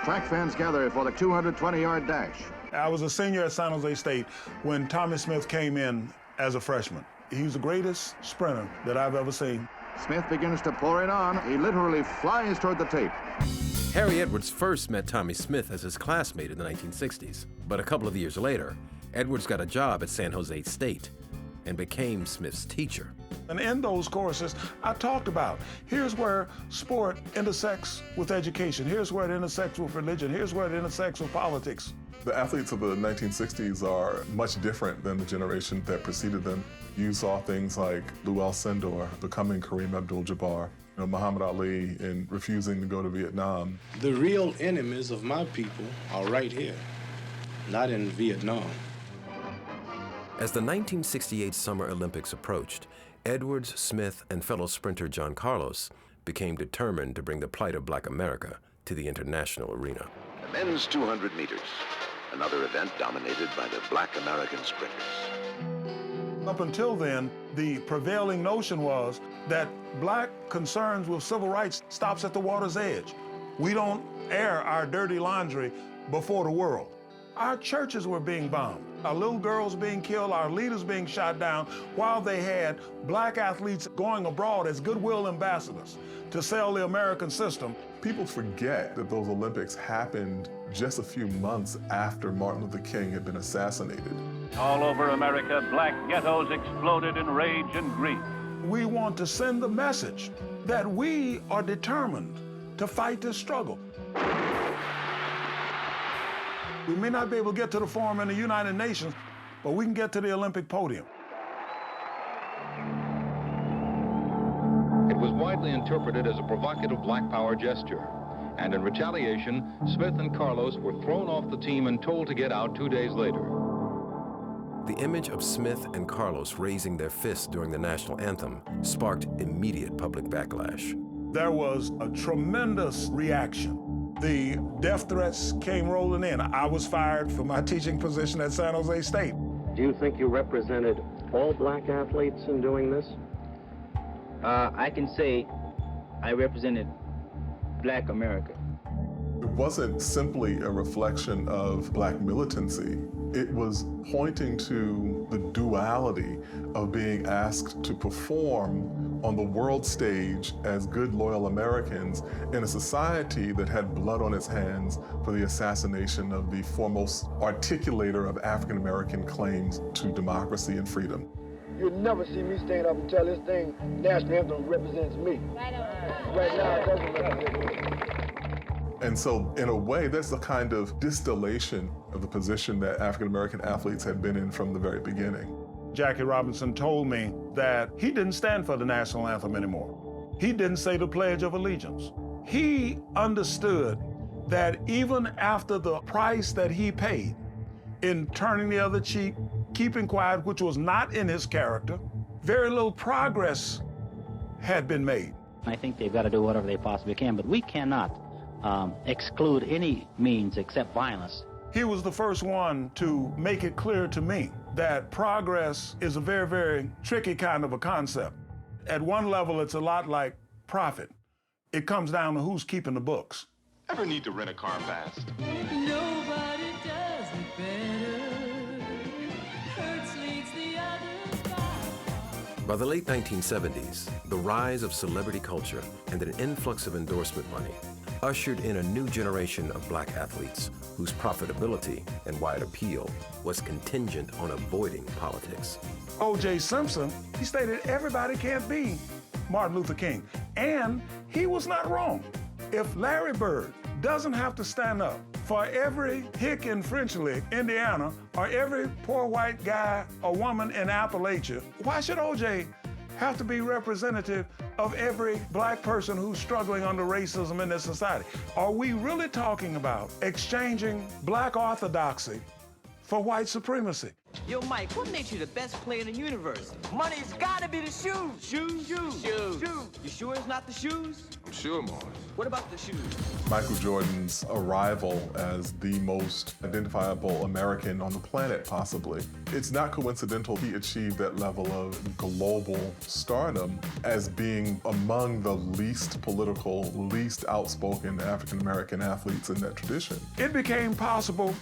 track fans gather for the 220-yard dash. I was a senior at San Jose State when Tommy Smith came in as a freshman. He's the greatest sprinter that I've ever seen. Smith begins to pour it on. He literally flies toward the tape. Harry Edwards first met Tommy Smith as his classmate in the 1960s, but a couple of years later, Edwards got a job at San Jose State and became Smith's teacher. And in those courses, I talked about, here's where sport intersects with education. Here's where it intersects with religion. Here's where it intersects with politics. The athletes of the 1960s are much different than the generation that preceded them. You saw things like Lou Alcindor becoming Kareem Abdul-Jabbar, Muhammad Ali in refusing to go to Vietnam. The real enemies of my people are right here, not in Vietnam. As the 1968 Summer Olympics approached, Edwards, Smith, and fellow sprinter John Carlos became determined to bring the plight of Black America to the international arena. The men's 200 meters, another event dominated by the Black American sprinters. Up until then, the prevailing notion was that black concerns with civil rights stops at the water's edge. We don't air our dirty laundry before the world. Our churches were being bombed, our little girls being killed, our leaders being shot down, while they had black athletes going abroad as goodwill ambassadors to sell the American system. People forget that those Olympics happened just a few months after Martin Luther King had been assassinated. All over America, black ghettos exploded in rage and grief. We want to send the message that we are determined to fight this struggle. We may not be able to get to the forum in the United Nations, but we can get to the Olympic podium. It was widely interpreted as a provocative black power gesture. And in retaliation, Smith and Carlos were thrown off the team and told to get out 2 days later. The image of Smith and Carlos raising their fists during the national anthem sparked immediate public backlash. There was a tremendous reaction. The death threats came rolling in. I was fired from my teaching position at San Jose State. Do you think you represented all black athletes in doing this? I can say I represented Black America. It wasn't simply a reflection of black militancy. It was pointing to the duality of being asked to perform on the world stage as good, loyal Americans in a society that had blood on its hands for the assassination of the foremost articulator of African American claims to democracy and freedom. You'll never see me stand up and tell this thing, national anthem represents me. Right now, it doesn't represent me. And so, in a way, that's the kind of distillation of the position that African American athletes had been in from the very beginning. Jackie Robinson told me that he didn't stand for the national anthem anymore. He didn't say the Pledge of Allegiance. He understood that even after the price that he paid in turning the other cheek, keeping quiet, which was not in his character, very little progress had been made. I think they've got to do whatever they possibly can, but we cannot exclude any means except violence. He was the first one to make it clear to me that progress is a very, very tricky kind of a concept. At one level, it's a lot like profit. It comes down to who's keeping the books. Ever need to rent a car fast? Nobody does it better. Hertz leads the others by. By the late 1970s, the rise of celebrity culture and an influx of endorsement money ushered in a new generation of black athletes whose profitability and wide appeal was contingent on avoiding politics. O.J. Simpson, he stated everybody can't be Martin Luther King, and he was not wrong. If Larry Bird doesn't have to stand up for every hick in Frenchley, Indiana, or every poor white guy or woman in Appalachia, why should O.J. have to be representative of every black person who's struggling under racism in this society? Are we really talking about exchanging black orthodoxy for white supremacy. Yo, Mike, what makes you the best player in the universe? Money's gotta be the shoes. Shoes? Shoes. Shoes. Shoes. You sure it's not the shoes? I'm sure, Mars. What about the shoes? Michael Jordan's arrival as the most identifiable American on the planet, possibly. It's not coincidental he achieved that level of global stardom as being among the least political, least outspoken African-American athletes in that tradition. It became possible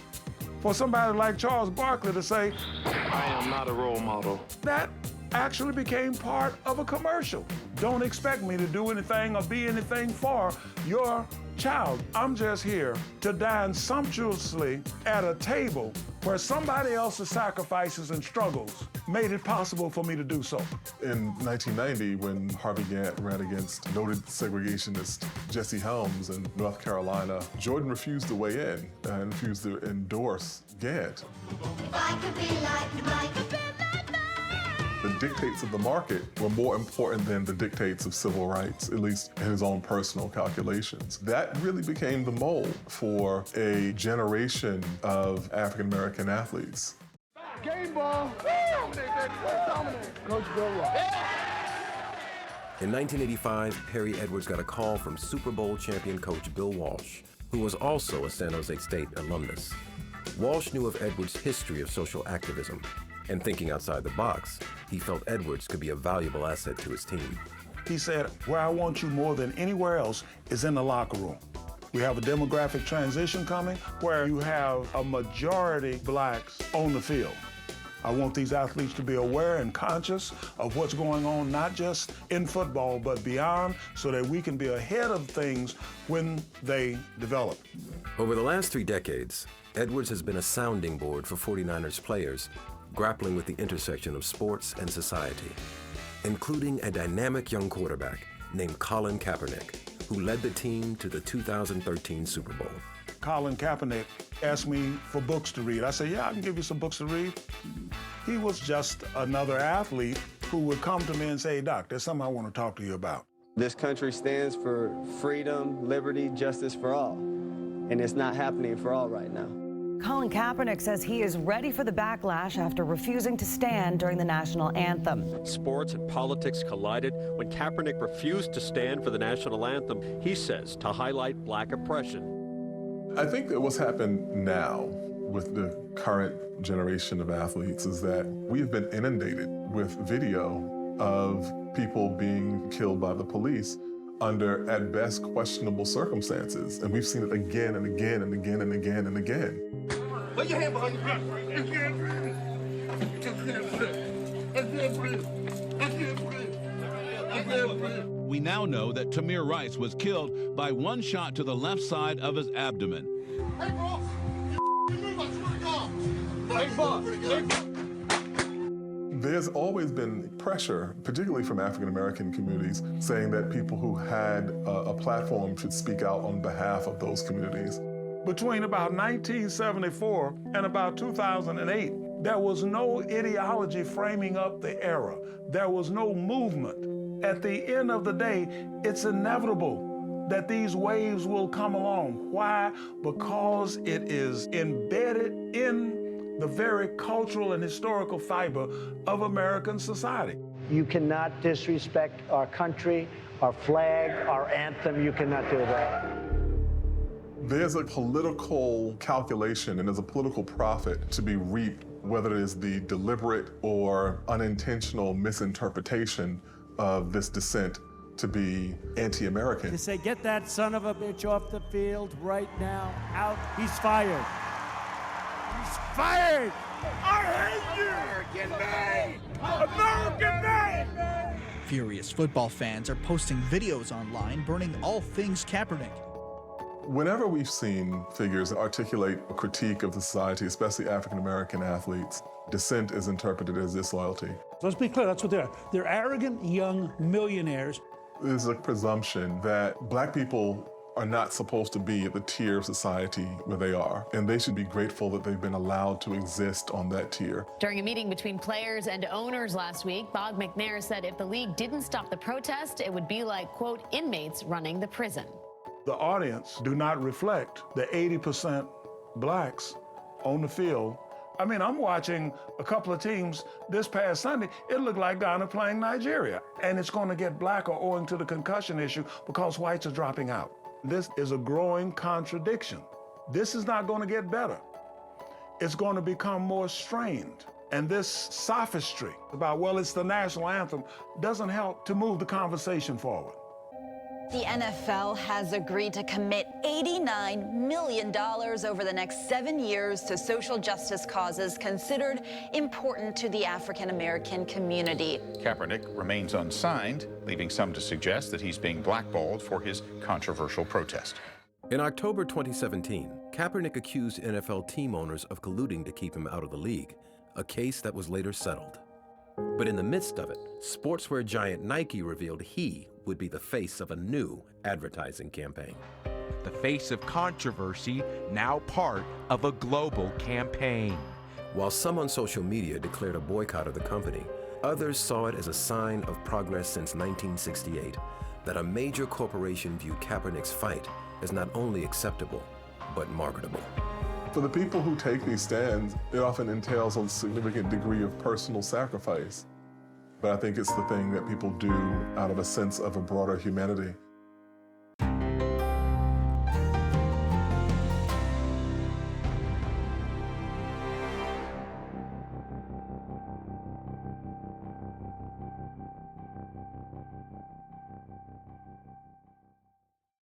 for somebody like Charles Barkley to say, I am not a role model. That actually became part of a commercial. Don't expect me to do anything or be anything for your child. I'm just here to dine sumptuously at a table where somebody else's sacrifices and struggles made it possible for me to do so. In 1990, when Harvey Gantt ran against noted segregationist Jesse Helms in North Carolina, Jordan refused to weigh in and refused to endorse Gantt. If I could be like Mike. The dictates of the market were more important than the dictates of civil rights, at least in his own personal calculations. That really became the mold for a generation of African-American athletes. Game ball. Coach Bill Ross. In 1985, Perry Edwards got a call from Super Bowl champion coach Bill Walsh, who was also a San Jose State alumnus. Walsh knew of Edwards' history of social activism, and thinking outside the box, he felt Edwards could be a valuable asset to his team. He said, where I want you more than anywhere else is in the locker room. We have a demographic transition coming where you have a majority blacks on the field. I want these athletes to be aware and conscious of what's going on, not just in football, but beyond, so that we can be ahead of things when they develop. Over the last 3 decades, Edwards has been a sounding board for 49ers players, grappling with the intersection of sports and society, including a dynamic young quarterback named Colin Kaepernick, who led the team to the 2013 Super Bowl. Colin Kaepernick asked me for books to read. I said, yeah, I can give you some books to read. He was just another athlete who would come to me and say, Doc, there's something I want to talk to you about. This country stands for freedom, liberty, justice for all, and it's not happening for all right now. Colin Kaepernick says he is ready for the backlash after refusing to stand during the national anthem. Sports and politics collided when Kaepernick refused to stand for the national anthem, he says, to highlight black oppression. I think that what's happened now with the current generation of athletes is that we've been inundated with video of people being killed by the police under, at best, questionable circumstances. And we've seen it again and again and again and again and again. Put your hand behind your back. I can't breathe. I can't breathe. I can't breathe. I can't breathe. We now know that Tamir Rice was killed by one shot to the left side of his abdomen. Hey, bro. You move, I swear to God. Hey, boss. There's always been pressure, particularly from African-American communities, saying that people who had a platform should speak out on behalf of those communities. Between about 1974 and about 2008, there was no ideology framing up the era. There was no movement. At the end of the day, it's inevitable that these waves will come along. Why? Because it is embedded in the very cultural and historical fiber of American society. You cannot disrespect our country, our flag, our anthem. You cannot do that. There's a political calculation and there's a political profit to be reaped, whether it is the deliberate or unintentional misinterpretation of this dissent to be anti-American. To say, get that son of a bitch off the field right now, out, he's fired. He's fired! I hate you! American made! American made! Furious football fans are posting videos online burning all things Kaepernick. Whenever we've seen figures articulate a critique of the society, especially African-American athletes, dissent is interpreted as disloyalty. Let's be clear, that's what they are. They're arrogant young millionaires. There's a presumption that black people are not supposed to be at the tier of society where they are, and they should be grateful that they've been allowed to exist on that tier. During a meeting between players and owners last week, Bob McNair said if the league didn't stop the protest, it would be like, quote, inmates running the prison. The audience do not reflect the 80% blacks on the field I mean, I'm watching a couple of teams this past Sunday. It looked like Ghana playing Nigeria. And it's going to get blacker owing to the concussion issue because whites are dropping out. This is a growing contradiction. This is not going to get better. It's going to become more strained. And this sophistry about, well, it's the national anthem, doesn't help to move the conversation forward. The NFL has agreed to commit $89 million over the next 7 years to social justice causes considered important to the African-American community. Kaepernick remains unsigned, leaving some to suggest that he's being blackballed for his controversial protest. In October 2017, Kaepernick accused NFL team owners of colluding to keep him out of the league, a case that was later settled. But in the midst of it, sportswear giant Nike revealed he would be the face of a new advertising campaign. The face of controversy, now part of a global campaign. While some on social media declared a boycott of the company, others saw it as a sign of progress since 1968, that a major corporation viewed Kaepernick's fight as not only acceptable, but marketable. For the people who take these stands, it often entails a significant degree of personal sacrifice. But I think it's the thing that people do out of a sense of a broader humanity.